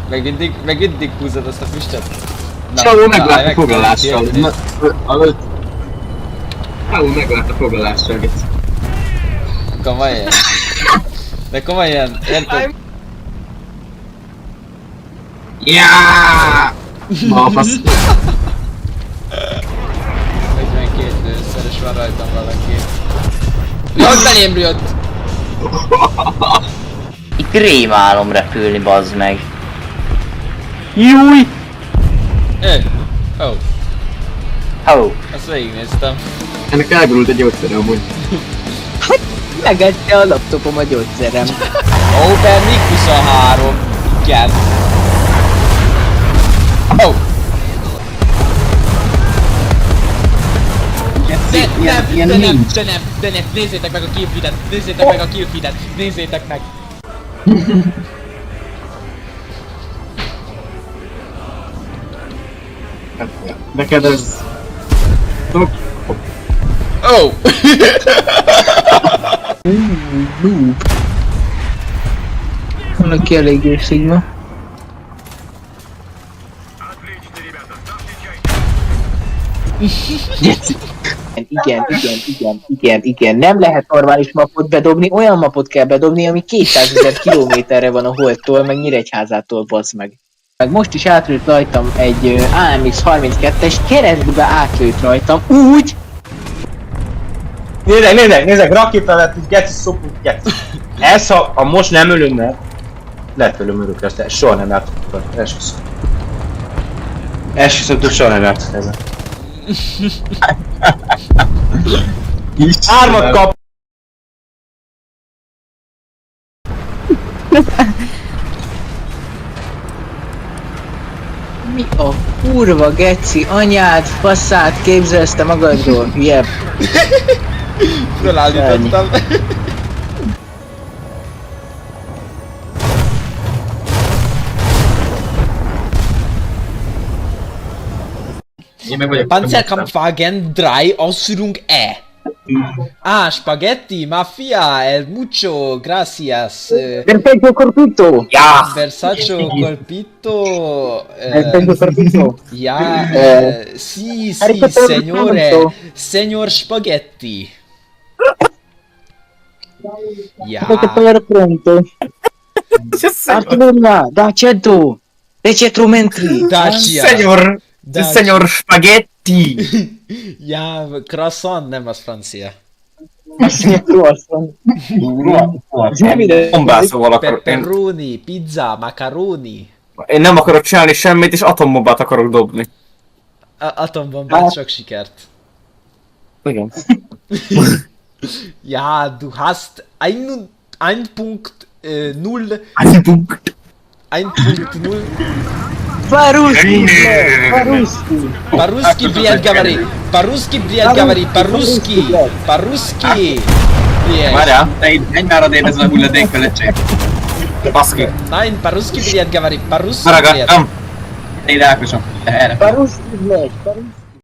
Meg mindig húzod azt a füstöt. Csávó meglátta foglalással. Csávó meglátta foglalással. Komolyan. De komolyan, érted? Jááááá! Balfasz. 52-szeres van rajtam valaki. Jaj, belém jött! Itt rémálom repülni, bazd meg. Júj! Oh, Oh. azt végignéztem. Ennek elborult egy gyógyszere amúgy. Megette a laptopom a gyógyszerem. Open Mic 23. Igen. Oh! De nem, nézzétek meg a killfeedet, nézzétek meg a killfeedet, nézzétek meg! Neked ez... Oh! Noob. Van aki eléggé szigma. Igen. Nem lehet normális mapot bedobni, olyan mapot kell bedobni, ami 200 000 kilométerre van a Holdtól, meg Nyíregyházától, bassz meg. Meg most is átlőtt rajtam egy AMX 32-es, keresztbe átlőtt rajtam, úgy! Nézzek, rakétát, geci, szopunk, geci. Ez ha most nem ölünk meg, lehet velem örökre, ezt soha nem láttuk, esküszöm. Esküszöm, hogy soha nem láttuk ezen. Hármat kap! Mi a kurva geci, anyád, faszát képzelsz te magadról, hülye. Felállítottam. Én meg vagyok. Panzerkampfwagen 3 Ausführung E. Ah, Spaghetti, Mafia, el mucho, gracias. Perfetto corpito! Ja! Versace colpito. Perfetto corpito! Ya, sí, Arigato, señore. pronto. Señor Spaghetti. Ya. Perfetto pronto! Arturo, da 100! 100 metri! Dacia. Senyor Spaghetti! Ja, croissant, nem az francia. Bombászóval akarok én. Pepperoni, pizza, macaroni. Én nem akarok csinálni semmit, és atombombát akarok dobni. Atombombát, sok sikert. Igen. Ja, du hast 1.0. 1.0. Paruski! По-русски, блядь, говори! По-русски, блядь, говори! По-русски! По-русски! Várjál, te itt menj már odébb ez a hulladékfelegység. Baszki. Nein, по-русски, блядь, говори! По-русски, блядь! Maragadtam! Te ide elkösöm. Erre. Paruski, блядь, Paruski!